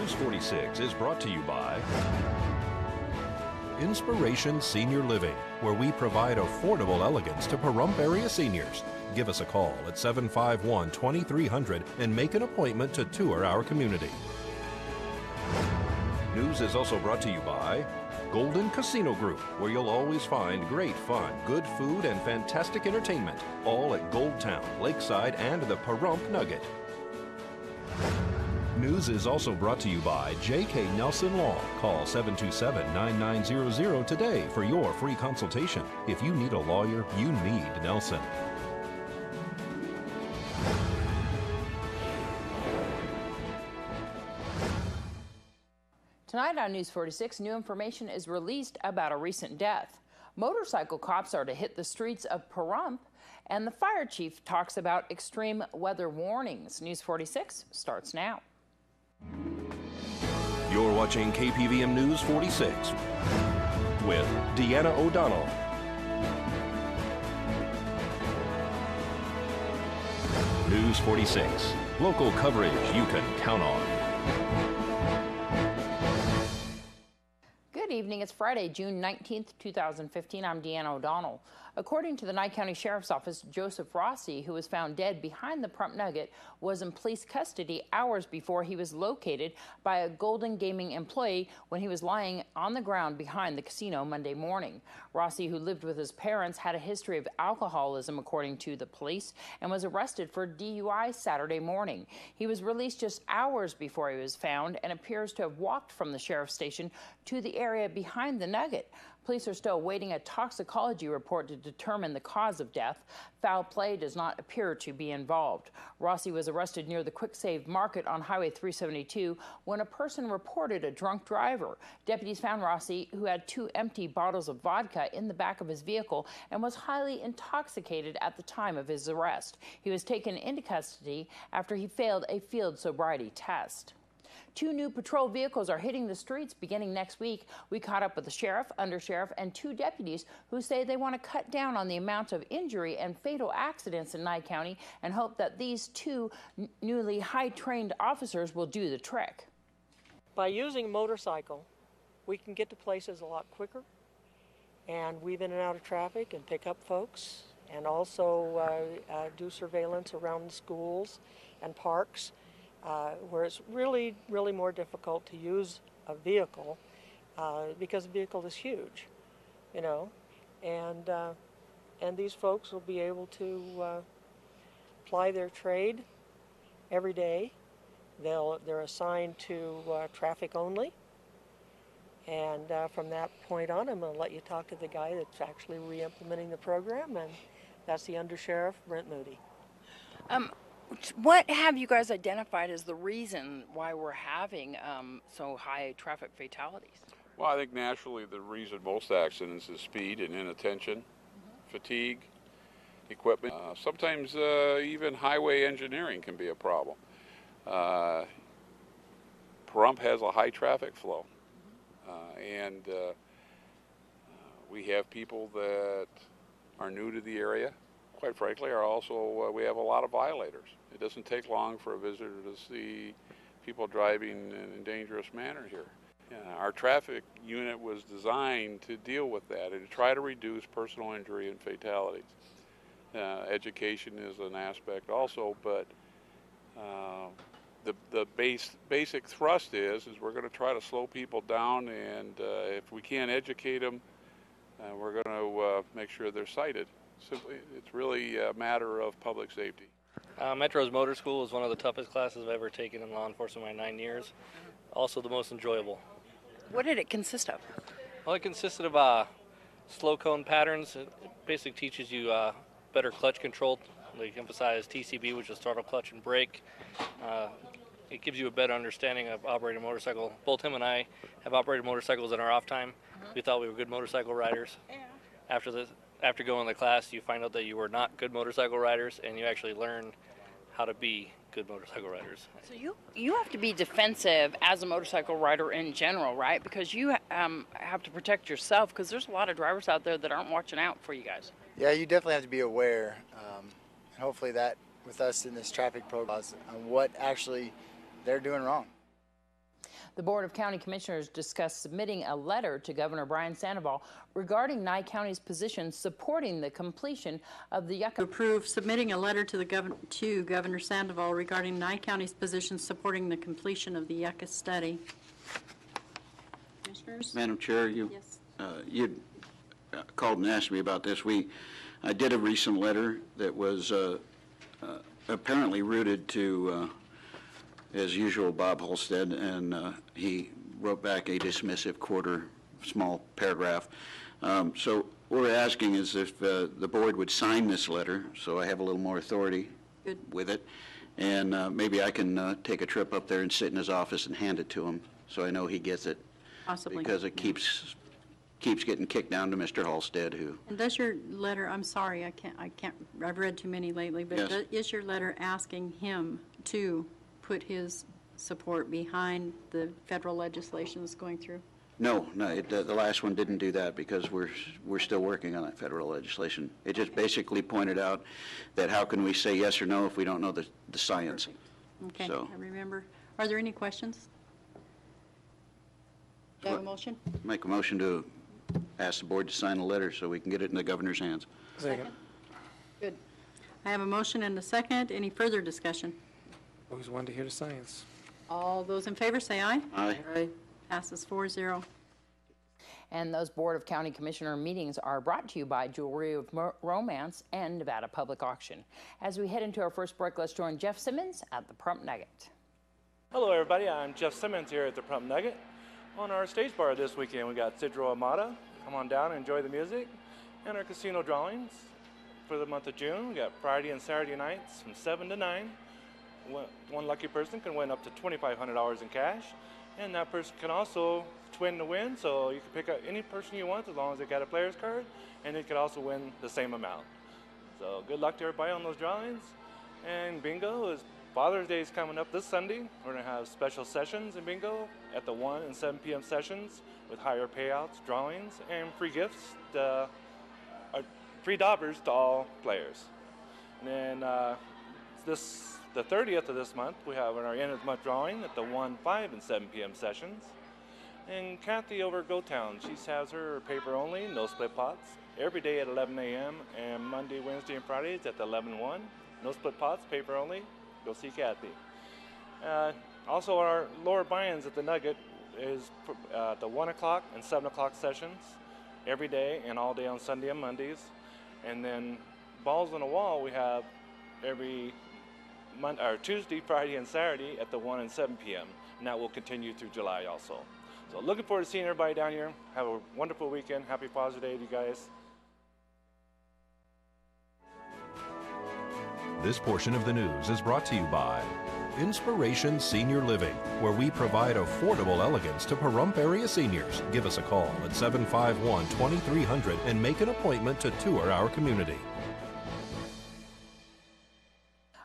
News 46 is brought to you by Inspiration Senior Living, where we provide affordable elegance to Pahrump area seniors. Give us a call at 751-2300 and make an appointment to tour our community. News is also brought to you by Golden Casino Group, where you'll always find great fun, good food, and fantastic entertainment, all at Gold Town, Lakeside, and the Pahrump Nugget. News is also brought to you by J.K. Nelson Law. Call 727-9900 today for your free consultation. If you need a lawyer, you need Nelson. Tonight on News 46, new information is released about a recent death. Motorcycle cops are to hit the streets of Pahrump, and the fire chief talks about extreme weather warnings. News 46 starts now. You're watching KPVM News 46 with Deanna O'Donnell. News 46, local coverage you can count on. Good evening. It's Friday, June 19th, 2015. I'm Deanna O'Donnell. According to the Nye County Sheriff's Office, Joseph Rossi, who was found dead behind the Pahrump Nugget, was in police custody hours before he was located by a Golden Gaming employee when he was lying on the ground behind the casino Monday morning. Rossi, who lived with his parents, had a history of alcoholism, according to the police, and was arrested for DUI Saturday morning. He was released just hours before he was found and appears to have walked from the sheriff's station to the area behind the Nugget. Police are still awaiting a toxicology report to determine the cause of death. Foul play does not appear to be involved. Rossi was arrested near the Quick Save Market on Highway 372 when a person reported a drunk driver. Deputies found Rossi, who had 2 empty bottles of vodka in the back of his vehicle and was highly intoxicated at the time of his arrest. He was taken into custody after he failed a field sobriety test. 2 new patrol vehicles are hitting the streets beginning next week. We caught up with the sheriff, undersheriff, and 2 deputies who say they want to cut down on the amount of injury and fatal accidents in Nye County and hope that these 2 newly high-trained officers will do the trick. By using a motorcycle, we can get to places a lot quicker and weave in and out of traffic and pick up folks, and also do surveillance around schools and parks. Where it's really more difficult to use a vehicle because the vehicle is huge, you know, and these folks will be able to ply their trade every day. They're assigned to traffic only, and from that point on, I'm going to let you talk to the guy that's actually re-implementing the program, and that's the Undersheriff, Brent Moody. What have you guys identified as the reason why we're having so high traffic fatalities? Well, I think naturally the reason most accidents is speed and inattention, fatigue, equipment. Sometimes even highway engineering can be a problem. Pahrump has a high traffic flow, and we have people that are new to the area. Quite frankly, are also we have a lot of violators. It doesn't take long for a visitor to see people driving in a dangerous manner here. Our traffic unit was designed to deal with that and to try to reduce personal injury and fatalities. Education is an aspect also, but the basic thrust is we're going to try to slow people down, and if we can't educate them, we're going to make sure they're cited. Simply, it's really a matter of public safety. Metro's motor school is one of the toughest classes I've ever taken in law enforcement in my 9 years. Also the most enjoyable. What did it consist of? Well, it consisted of slow cone patterns. It basically teaches you better clutch control. They emphasize TCB, which is throttle, clutch, and brake. It gives you a better understanding of operating a motorcycle. Both him and I have operated motorcycles in our off time. We thought we were good motorcycle riders. After going to the class, you find out that you were not good motorcycle riders, and you actually learn how to be good motorcycle riders. So you have to be defensive as a motorcycle rider in general, right? Because you have to protect yourself, because there's a lot of drivers out there that aren't watching out for you guys. Yeah, you definitely have to be aware, and hopefully that with us in this traffic program on what actually they're doing wrong. The Board of County Commissioners discussed submitting a letter to Governor Brian Sandoval regarding Nye County's position supporting the completion of the Yucca. Approve submitting a letter to Governor Sandoval regarding Nye County's position supporting the completion of the Yucca study. Commissioners? Madam Chair, you called and asked me about this. I did a recent letter that was apparently rooted to, as usual, Bob Holstead, and he wrote back a dismissive small paragraph. So what we're asking is if the board would sign this letter, so I have a little more authority with it, and maybe I can take a trip up there and sit in his office and hand it to him, so I know he gets it. Possibly. Because it keeps getting kicked down to Mr. Halstead, who. And does your letter, I'm sorry, I've read too many lately, but Yes. Is your letter asking him to put his support behind the federal legislation that's going through? No, the last one didn't do that because we're still working on that federal legislation. It just basically pointed out that how can we say yes or no if we don't know the science. Perfect. Okay, So. I remember. Are there any questions? Do you have a motion? Make a motion to ask the board to sign a letter so we can get it in the governor's hands. Second. Good. I have a motion and a second. Any further discussion? Always wanted to hear the science. All those in favor say aye. Aye. Aye. Passes 4-0. And those Board of County Commissioner meetings are brought to you by Jewelry of Romance and Nevada Public Auction. As we head into our first break, let's join Jeff Simmons at the Prump Nugget. Hello everybody, I'm Jeff Simmons here at the Prump Nugget. On our stage bar this weekend, we got Sidro Amata. Come on down and enjoy the music. And our casino drawings for the month of June. We got Friday and Saturday nights from 7 to 9. One lucky person can win up to $2,500 in cash. And that person can also twin the win, so you can pick out any person you want as long as they got a player's card. And they could also win the same amount. So good luck to everybody on those drawings. And bingo is Father's Day is coming up this Sunday. We're going to have special sessions in bingo at the 1 and 7 p.m. sessions with higher payouts, drawings, and free gifts, free daubers to all players. And then the 30th of this month, we have our end of the month drawing at the 1, 5, and 7 p.m. sessions. And Kathy over at Go Town, she has her paper only, no split pots, every day at 11 a.m. and Monday, Wednesday, and Fridays at the 11-1. No split pots, paper only. Go see Kathy. Also, our lower buy-ins at the Nugget is the 1 o'clock and 7 o'clock sessions every day and all day on Sunday and Mondays. And then balls on the wall we have every Tuesday, Friday, and Saturday at the 1 and 7 p.m. And that will continue through July also. So looking forward to seeing everybody down here. Have a wonderful weekend. Happy Father's Day to you guys. This portion of the news is brought to you by Inspiration Senior Living, where we provide affordable elegance to Pahrump area seniors. Give us a call at 751-2300 and make an appointment to tour our community.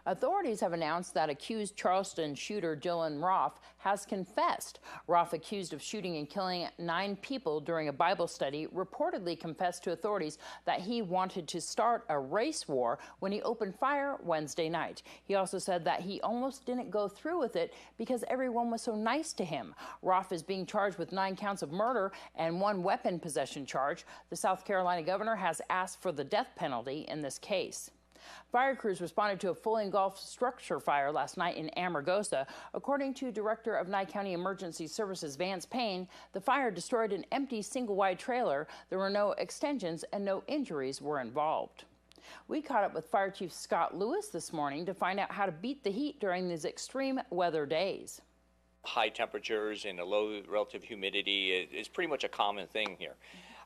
Authorities have announced that accused Charleston shooter Dylan Roth has confessed. Roth, accused of shooting and killing 9 people during a Bible study, reportedly confessed to authorities that he wanted to start a race war when he opened fire Wednesday night. He also said that he almost didn't go through with it because everyone was so nice to him. Roth is being charged with 9 counts of murder and 1 weapon possession charge. The South Carolina governor has asked for the death penalty in this case. Fire crews responded to a fully engulfed structure fire last night in Amargosa. According to Director of Nye County Emergency Services Vance Payne, the fire destroyed an empty single-wide trailer. There were no extensions and no injuries were involved. We caught up with Fire Chief Scott Lewis this morning to find out how to beat the heat during these extreme weather days. High temperatures and a low relative humidity is pretty much a common thing here.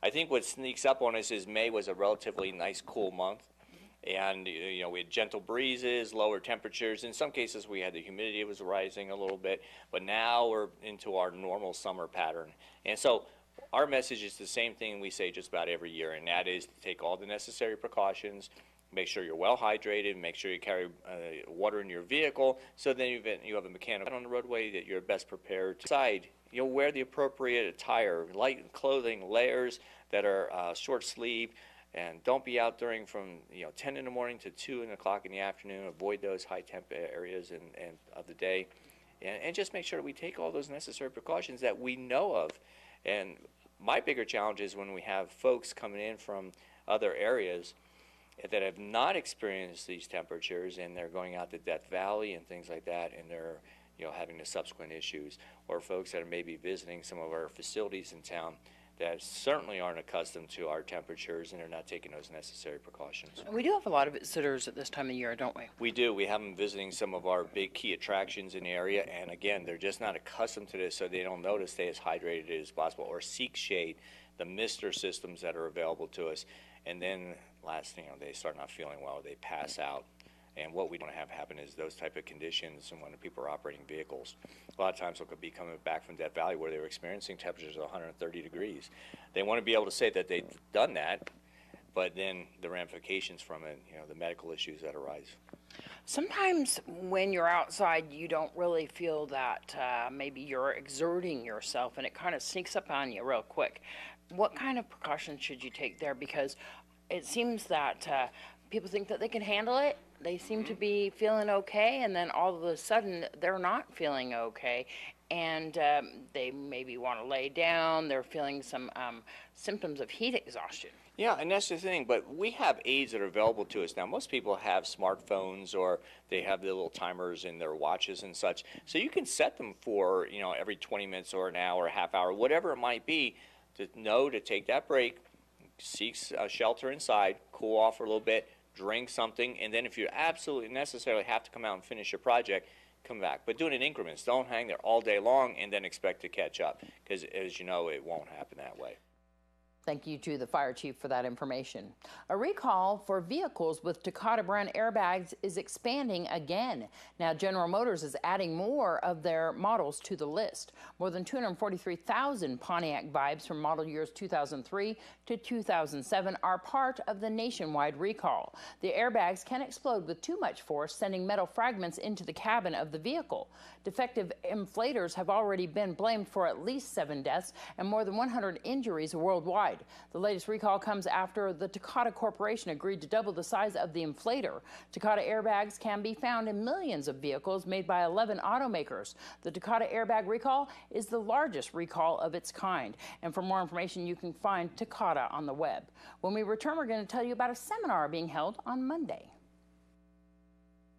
I think what sneaks up on us is May was a relatively nice, cool month. And, you know, we had gentle breezes, lower temperatures. In some cases, we had the humidity was rising a little bit. But now we're into our normal summer pattern. And so our message is the same thing we say just about every year, and that is to take all the necessary precautions, make sure you're well hydrated, make sure you carry water in your vehicle, so then you have a mechanic on the roadway that you're best prepared to decide. You'll wear the appropriate attire, light clothing, layers that are short sleeve. And don't be out during from 10 in the morning to 2 o'clock in the afternoon. Avoid those high temp areas and of the day. and just make sure that we take all those necessary precautions that we know of. And my bigger challenge is when we have folks coming in from other areas that have not experienced these temperatures, and they're going out to Death Valley and things like that, and they're having the subsequent issues, or folks that are maybe visiting some of our facilities in town that certainly aren't accustomed to our temperatures and are not taking those necessary precautions. We do have a lot of visitors at this time of year, don't we? We do. We have them visiting some of our big key attractions in the area, and again, they're just not accustomed to this, so they don't know to stay as hydrated as possible or seek shade, the mister systems that are available to us, and then last thing, they start not feeling well, they pass out. And what we don't have happen is those type of conditions, and when people are operating vehicles, a lot of times they'll be coming back from Death Valley where they were experiencing temperatures of 130 degrees. They want to be able to say that they've done that, but then the ramifications from it, the medical issues that arise. Sometimes when you're outside, you don't really feel that maybe you're exerting yourself, and it kind of sneaks up on you real quick. What kind of precautions should you take there? Because it seems that people think that they can handle it. They seem to be feeling okay, and then all of a sudden they're not feeling okay, and they maybe want to lay down. They're feeling some symptoms of heat exhaustion. Yeah, and that's the thing, but we have aids that are available to us now. Most people have smartphones, or they have the little timers in their watches and such, so you can set them for every 20 minutes or an hour, a half hour, whatever it might be, to know to take that break, seek shelter inside, cool off for a little bit, drink something, and then if you absolutely necessarily have to come out and finish your project, come back. But do it in increments. Don't hang there all day long and then expect to catch up, because as you know, it won't happen that way. Thank you to the fire chief for that information. A recall for vehicles with Takata brand airbags is expanding again. Now, General Motors is adding more of their models to the list. More than 243,000 Pontiac Vibes from model years 2003 to 2007 are part of the nationwide recall. The airbags can explode with too much force, sending metal fragments into the cabin of the vehicle. Defective inflators have already been blamed for at least 7 deaths and more than 100 injuries worldwide. The latest recall comes after the Takata Corporation agreed to double the size of the inflator. Takata airbags can be found in millions of vehicles made by 11 automakers. The Takata airbag recall is the largest recall of its kind. And for more information, you can find Takata on the web. When we return, we're going to tell you about a seminar being held on Monday.